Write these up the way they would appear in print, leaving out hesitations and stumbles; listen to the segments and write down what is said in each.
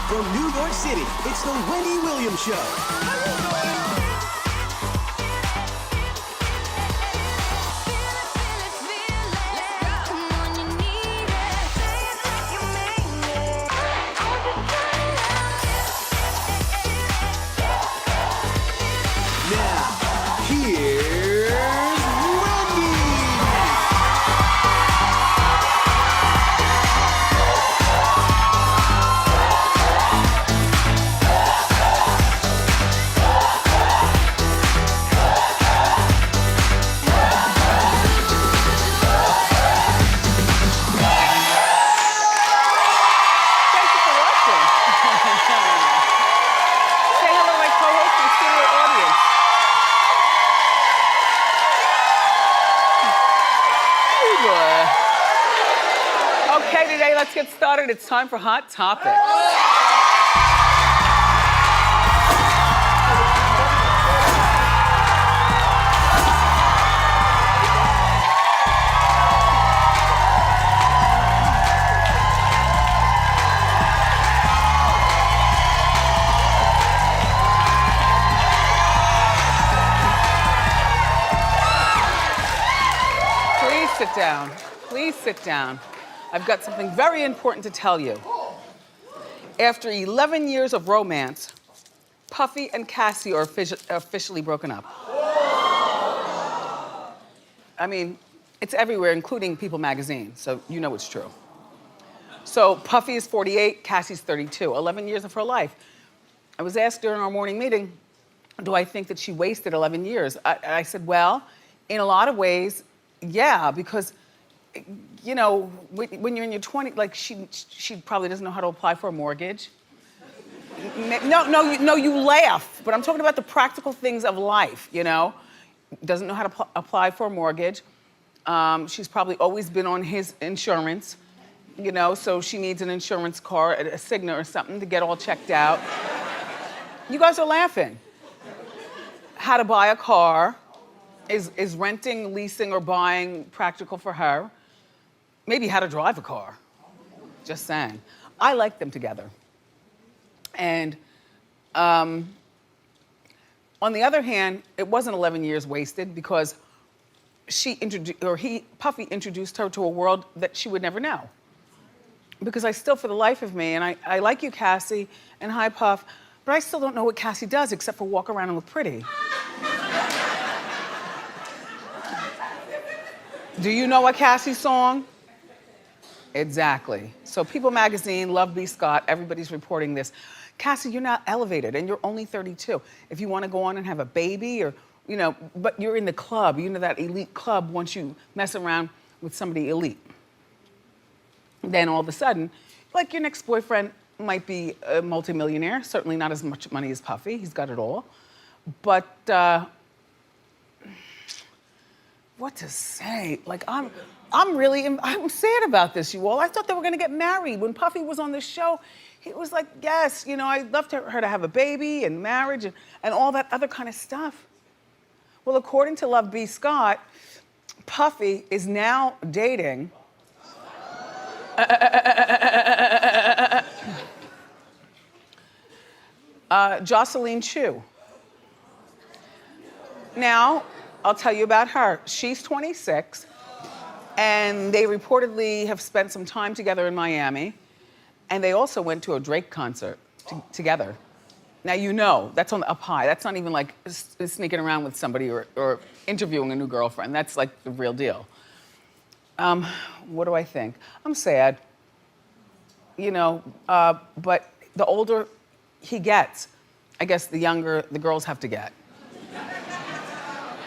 From New York City, it's the Wendy Williams Show. Now, here's Wendy. Thank you for watching. Say hello to my co-host and studio audience. Okay, today let's get started. It's time for Hot Topics. Please sit down. Please sit down. I've got something very important to tell you. After 11 years of romance, Puffy and Cassie are officially broken up. I mean, it's everywhere, including People magazine, so you know it's true. So Puffy is 48, Cassie's 32, 11 years of her life. I was asked during our morning meeting, do I think that she wasted 11 years? I said, well, in a lot of ways, yeah, because you know, when you're in your 20s, like she probably doesn't know how to apply for a mortgage. No, you laugh, but I'm talking about the practical things of life, you know? Doesn't know how to apply for a mortgage. She's probably always been on his insurance, you know, so she needs an insurance card, a Cigna or something to get all checked out. You guys are laughing. How to buy a car. Is renting, leasing, or buying practical for her? Maybe how to drive a car. Just saying. I like them together. And on the other hand, it wasn't 11 years wasted because Puffy introduced her to a world that she would never know. Because I still, for the life of me, and I like you, Cassie, and hi, Puff, but I still don't know what Cassie does except for walk around and look pretty. Do you know a Cassie song? Exactly. So People magazine, Love B. Scott, everybody's reporting this. Cassie, you're not elevated and you're only 32. If you want to go on and have a baby or, you know, but you're in the club, you know that elite club once you mess around with somebody elite. Then all of a sudden, like your next boyfriend might be a multimillionaire, certainly not as much money as Puffy, he's got it all. But what to say? Like, I'm sad about this, you all. I thought they were gonna get married. When Puffy was on the show, he was like, yes, you know, I'd love her to have a baby and marriage and all that other kind of stuff. Well, according to Love B. Scott, Puffy is now dating Jocelyn Chew. Now, I'll tell you about her. She's 26, and they reportedly have spent some time together in Miami, and they also went to a Drake concert together. Now, you know, that's on the up high. That's not even like sneaking around with somebody or interviewing a new girlfriend. That's like the real deal. What do I think? I'm sad, you know, but the older he gets, I guess the younger the girls have to get.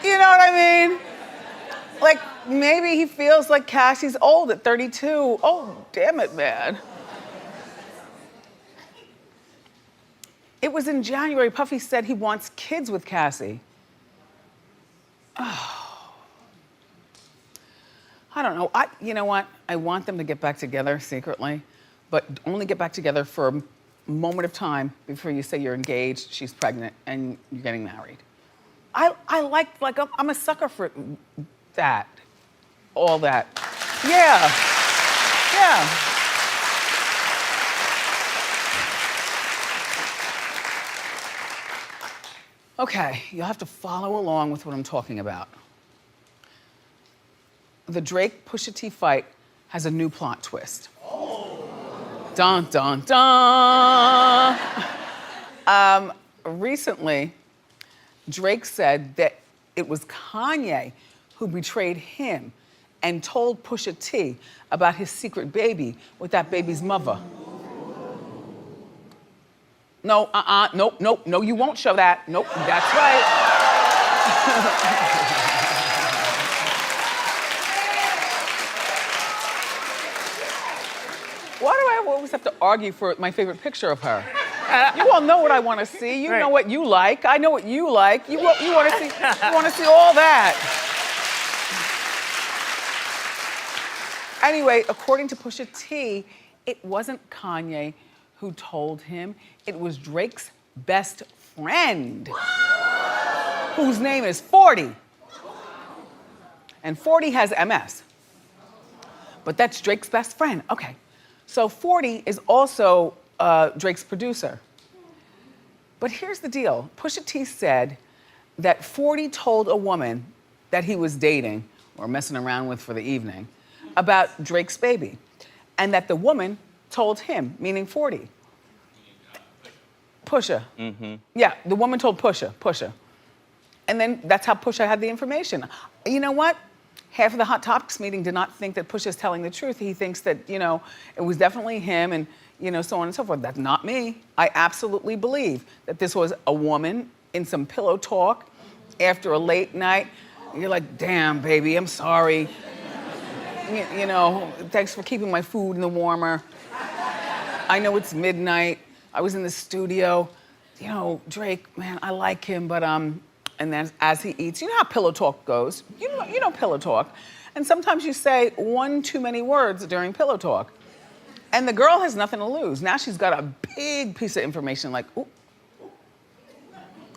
You know what I mean? Like, maybe he feels like Cassie's old at 32. Oh, damn it, man. It was in January, Puffy said he wants kids with Cassie. Oh. I don't know. You know what? I want them to get back together secretly, but only get back together for a moment of time before you say you're engaged, she's pregnant, and you're getting married. I'm a sucker for that. All that. Yeah. Okay, you'll have to follow along with what I'm talking about. The Drake Pusha T fight has a new plot twist. Dun, dun, dun. Recently, Drake said that it was Kanye who betrayed him and told Pusha T about his secret baby with that baby's mother. No, nope, no, you won't show that. Nope, that's right. Why do I always have to argue for my favorite picture of her? You all know what I want to see. You know what you like. I know what you like. You want to see. You want to see all that. Anyway, according to Pusha T, it wasn't Kanye who told him. It was Drake's best friend, whose name is 40. And 40 has MS. But that's Drake's best friend. Okay. So 40 is also Drake's producer. But here's the deal. Pusha T said that 40 told a woman that he was dating or messing around with for the evening about Drake's baby. And that the woman told him, meaning 40. Pusha. Mm-hmm. Yeah, the woman told Pusha. And then that's how Pusha had the information. You know what? Half of the Hot Topics meeting did not think that Pusha's telling the truth. He thinks that, it was definitely him and, so on and so forth. That's not me. I absolutely believe that this was a woman in some pillow talk after a late night. You're like, damn, baby, I'm sorry. Thanks for keeping my food in the warmer. I know it's midnight. I was in the studio. Drake, man, I like him, but and then as he eats, you know how pillow talk goes. You know pillow talk. And sometimes you say one too many words during pillow talk. And the girl has nothing to lose. Now she's got a big piece of information like, ooh,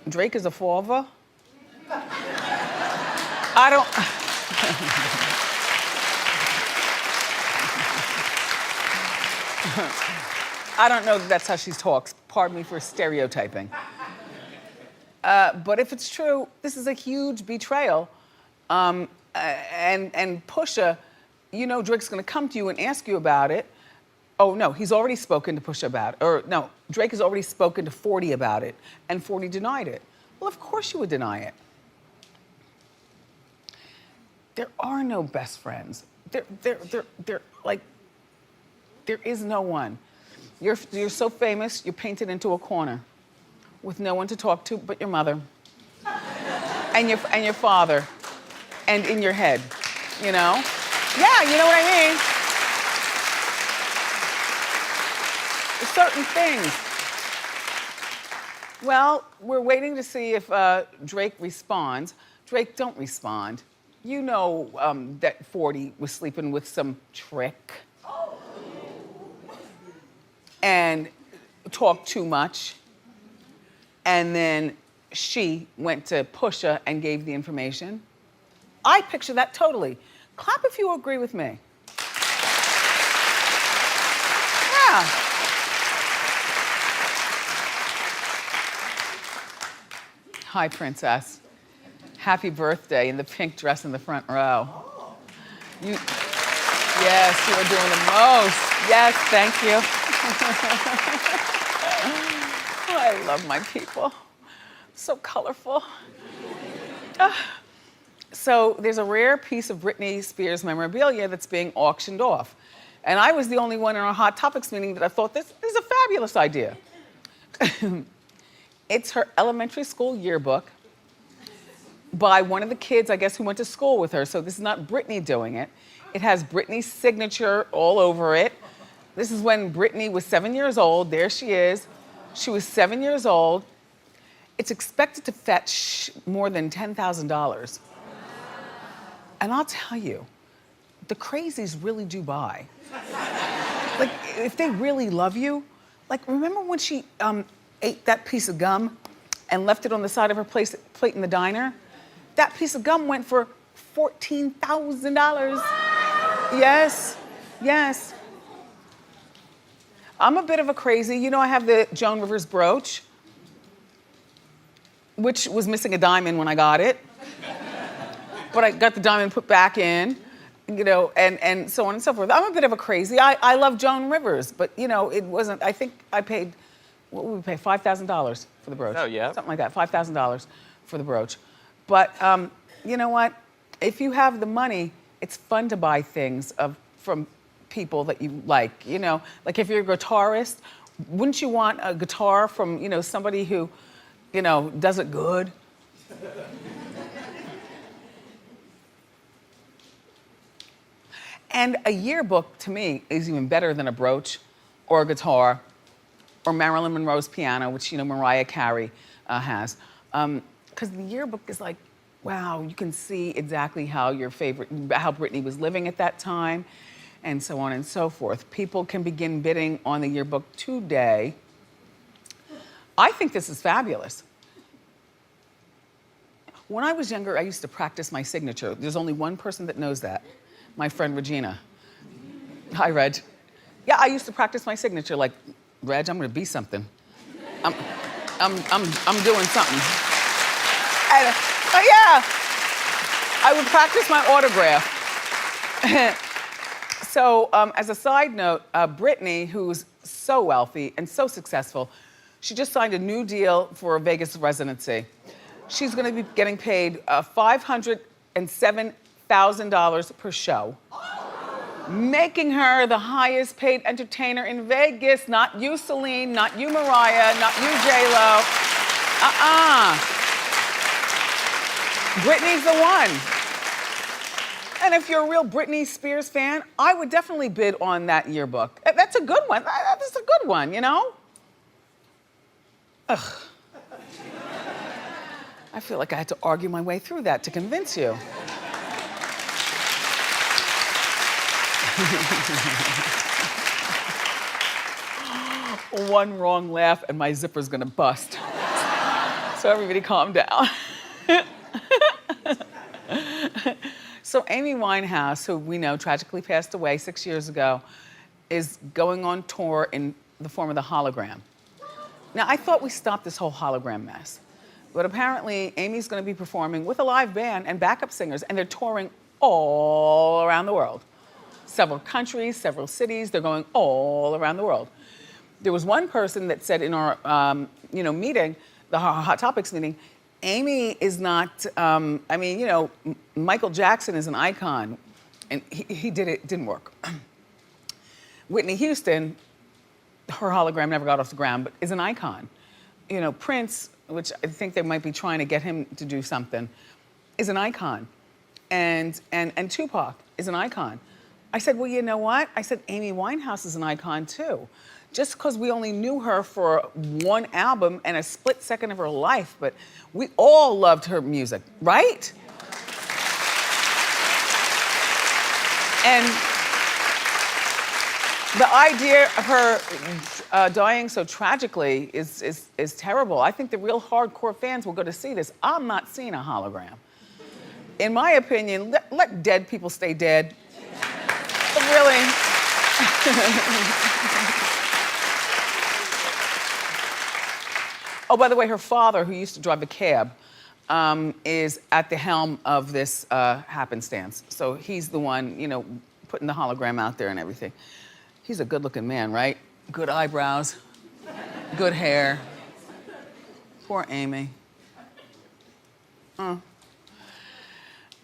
Drake is a father? I don't... I don't know that that's how she talks. Pardon me for stereotyping. But if it's true, this is a huge betrayal. And Pusha, Drake's gonna come to you and ask you about it. Oh no, he's already spoken to Pusha about it. Or no, Drake has already spoken to 40 about it, and 40 denied it. Well, of course you would deny it. There are no best friends. They're like, there is no one. You're so famous, you're painted into a corner with no one to talk to but your mother and your father and in your head, Yeah, you know what I mean? Certain things. Well, we're waiting to see if Drake responds. Drake, don't respond. You know that 40 was sleeping with some trick and talked too much. And then she went to Pusha and gave the information. I picture that totally. Clap if you agree with me. Yeah. Hi, princess. Happy birthday in the pink dress in the front row. Yes, you are doing the most. Yes, thank you. I love my people. So colorful. So there's a rare piece of Britney Spears memorabilia that's being auctioned off. And I was the only one in our Hot Topics meeting that I thought this is a fabulous idea. It's her elementary school yearbook by one of the kids, I guess, who went to school with her. So this is not Britney doing it. It has Britney's signature all over it. This is when Britney was 7 years old. There she is. She was 7 years old. It's expected to fetch more than $10,000. And I'll tell you, the crazies really do buy. Like, if they really love you, like, remember when she ate that piece of gum and left it on the side of her plate in the diner? That piece of gum went for $14,000. Yes, yes. I'm a bit of a crazy. I have the Joan Rivers brooch. which was missing a diamond when I got it. But I got the diamond put back in, you know, and so on and so forth. I'm a bit of a crazy. I love Joan Rivers, but you know, it wasn't, I think I paid, what would we pay, $5,000 for the brooch? Oh, yeah. Something like that, $5,000 for the brooch. But you know what? If you have the money, it's fun to buy things from people that you like, you know? Like if you're a guitarist, wouldn't you want a guitar from, you know, somebody who, you know, does it good? And a yearbook, to me, is even better than a brooch or a guitar or Marilyn Monroe's piano, which, you know, Mariah Carey has. Because the yearbook is like, wow, you can see exactly how how Britney was living at that time, and so on and so forth. People can begin bidding on the yearbook today. I think this is fabulous. When I was younger, I used to practice my signature. There's only one person that knows that, my friend Regina. Hi, Reg. Yeah, I used to practice my signature, like, Reg, I'm gonna be something. I'm doing something. And, yeah, I would practice my autograph. So, as a side note, Britney, who's so wealthy and so successful, she just signed a new deal for a Vegas residency. She's gonna be getting paid $507,000 per show, making her the highest paid entertainer in Vegas. Not you, Celine, not you, Mariah, not you, J-Lo. Britney's the one. And if you're a real Britney Spears fan, I would definitely bid on that yearbook. That's a good one. That's a good one, you know? Ugh. I feel like I had to argue my way through that to convince you. One wrong laugh and my zipper's gonna bust. So everybody calm down. So Amy Winehouse, who we know tragically passed away 6 years ago, is going on tour in the form of the hologram. Now, I thought we stopped this whole hologram mess, but apparently Amy's gonna be performing with a live band and backup singers, and they're touring all around the world. Several countries, several cities, they're going all around the world. There was one person that said in our meeting, the Hot Topics meeting, Amy is not, I mean, you know, Michael Jackson is an icon, and he did it, didn't work. Whitney Houston, her hologram never got off the ground, but is an icon. You know, Prince, which I think they might be trying to get him to do something, is an icon. And Tupac is an icon. I said, well, you know what? I said, Amy Winehouse is an icon too. Just because we only knew her for one album and a split second of her life, but we all loved her music, right? And the idea of her dying so tragically is terrible. I think the real hardcore fans will go to see this. I'm not seeing a hologram. In my opinion, let dead people stay dead. Really. Oh, by the way, her father, who used to drive a cab, is at the helm of this happenstance. So he's the one, you know, putting the hologram out there and everything. He's a good-looking man, right? Good eyebrows, good hair. Poor Amy.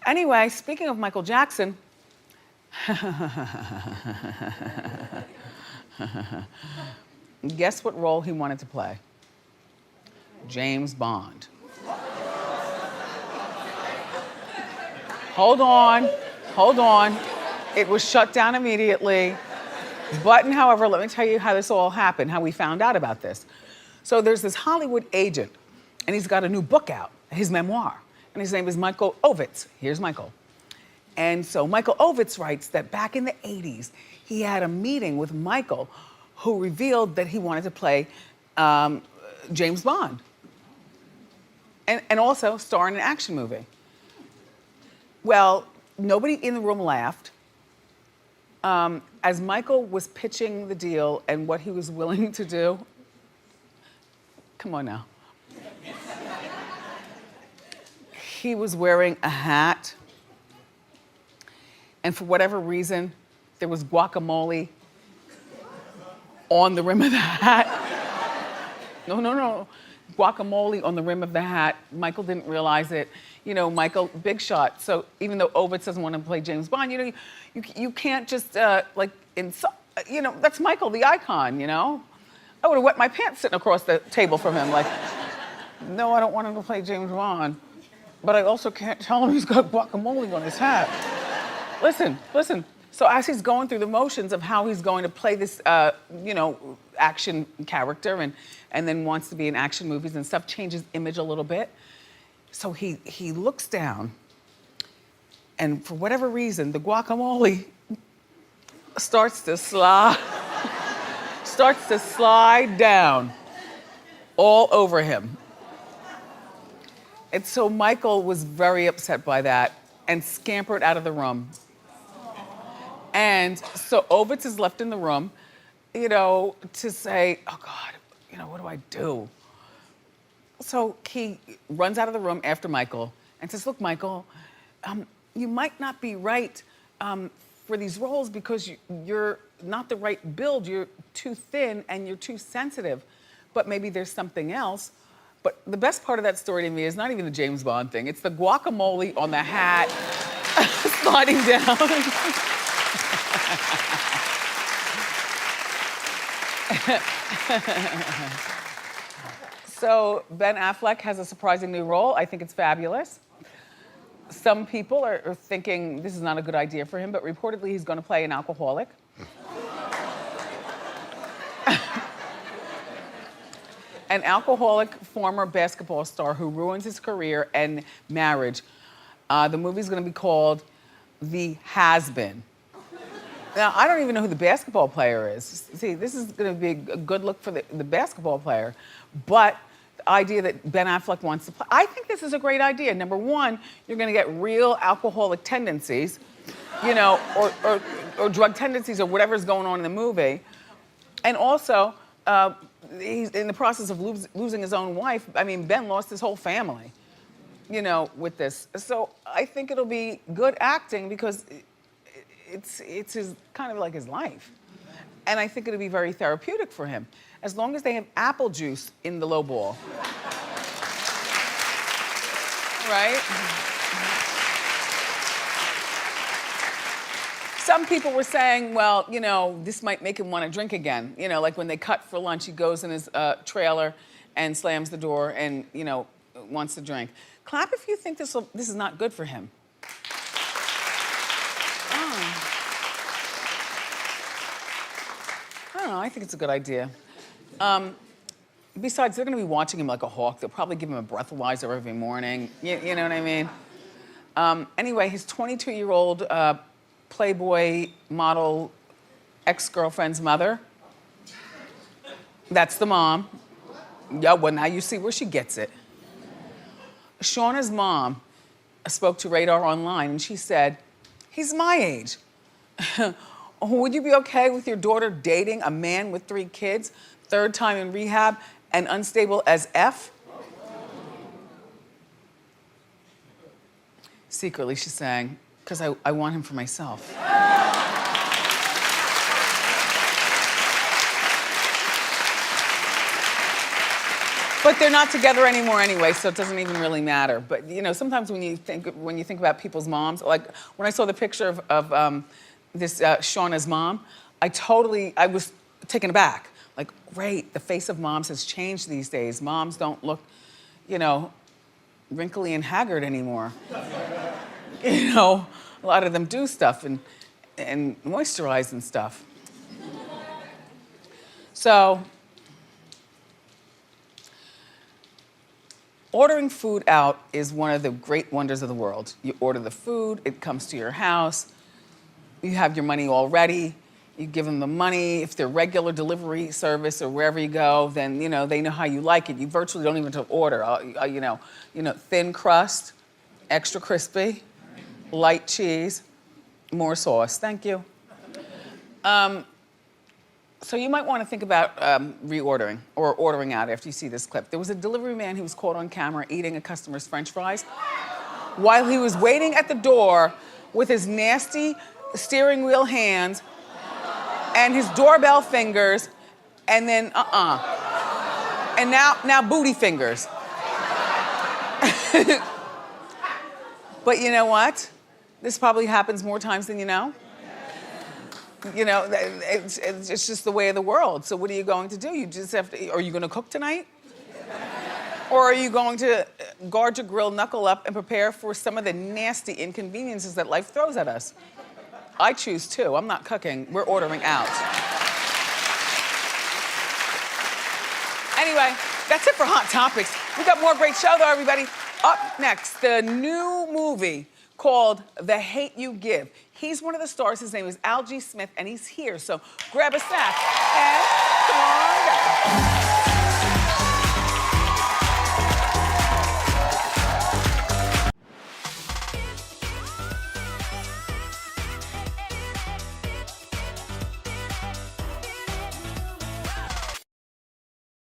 Anyway, speaking of Michael Jackson, guess what role he wanted to play? James Bond. Hold on. It was shut down immediately. But, however, let me tell you how this all happened, how we found out about this. So there's this Hollywood agent, and he's got a new book out, his memoir, and his name is Michael Ovitz. Here's Michael. And so Michael Ovitz writes that back in the 80s, he had a meeting with Michael who revealed that he wanted to play James Bond. And also star in an action movie. Well, nobody in the room laughed. As Michael was pitching the deal and what he was willing to do, come on now. he was wearing a hat, and for whatever reason, there was guacamole on the rim of the hat. No. Guacamole on the rim of the hat. Michael didn't realize it. You know, Michael, big shot. So even though Ovitz doesn't want to play James Bond, you know, you can't just you know, that's Michael, the icon, you know? I would have wet my pants sitting across the table from him, like, no, I don't want him to play James Bond, but I also can't tell him he's got guacamole on his hat. Listen. So as he's going through the motions of how he's going to play this, you know, action character and then wants to be in action movies and stuff, changes image a little bit. So he looks down, and for whatever reason, the guacamole starts to slide down all over him. And so Michael was very upset by that and scampered out of the room. And so Ovitz is left in the room, you know, to say, oh God, you know, what do I do? So he runs out of the room after Michael and says, look, Michael, you might not be right for these roles because you're not the right build. You're too thin and you're too sensitive, but maybe there's something else. But the best part of that story to me is not even the James Bond thing. It's the guacamole on the hat sliding down. So Ben Affleck has a surprising new role. I think it's fabulous. Some people are thinking this is not a good idea for him, but reportedly he's going to play an alcoholic. An alcoholic former basketball star who ruins his career and marriage. The movie's going to be called The Has-Been. Now, I don't even know who the basketball player is. See, this is going to be a good look for the basketball player. But the idea that Ben Affleck wants to play, I think this is a great idea. Number one, you're going to get real alcoholic tendencies, you know, or drug tendencies or whatever's going on in the movie. And also, he's in the process of losing his own wife. I mean, Ben lost his whole family, you know, with this. So I think it'll be good acting because it's his kind of like his life. And I think it'll be very therapeutic for him, as long as they have apple juice in the low ball. Right? Some people were saying, well, you know, this might make him want to drink again. You know, like when they cut for lunch, he goes in his trailer and slams the door and, you know, wants to drink. Clap if you think this is not good for him. I don't know, I think it's a good idea. Besides, they're gonna be watching him like a hawk. They'll probably give him a breathalyzer every morning. You know what I mean? Anyway, his 22-year-old Playboy model ex-girlfriend's mother, that's the mom. Yeah, well, now you see where she gets it. Shauna's mom spoke to Radar Online and she said, he's my age. Would you be okay with your daughter dating a man with 3 kids, 3rd time in rehab, and unstable as F? Secretly, she's saying, because I want him for myself. But they're not together anymore anyway, so it doesn't even really matter. But you know, sometimes when you think about people's moms, like when I saw the picture of this Shauna's mom, I was taken aback. Like, great, the face of moms has changed these days. Moms don't look, you know, wrinkly and haggard anymore. You know, a lot of them do stuff and moisturize and stuff. So, ordering food out is one of the great wonders of the world. You order the food, it comes to your house, you have your money already, you give them the money. If they're regular delivery service or wherever you go, then you know they know how you like it. You virtually don't even have to order. You know, thin crust, extra crispy, light cheese, more sauce. Thank you. So you might want to think about reordering or ordering out after you see this clip. There was a delivery man who was caught on camera eating a customer's French fries. while he was waiting at the door with his nasty steering wheel hands and his doorbell fingers, and then and now booty fingers. But you know what? This probably happens more times than you know. You know, it's just the way of the world. So what are you going to do? You just have to, are you gonna cook tonight? Or are you going to guard your grill, knuckle up, and prepare for some of the nasty inconveniences that life throws at us? I choose to. I'm not cooking. We're ordering out. Anyway, that's it for Hot Topics. We got more great show though, everybody. Up next, the new movie called The Hate You Give. He's one of the stars. His name is Algie Smith, and he's here. So grab a snack and come on down.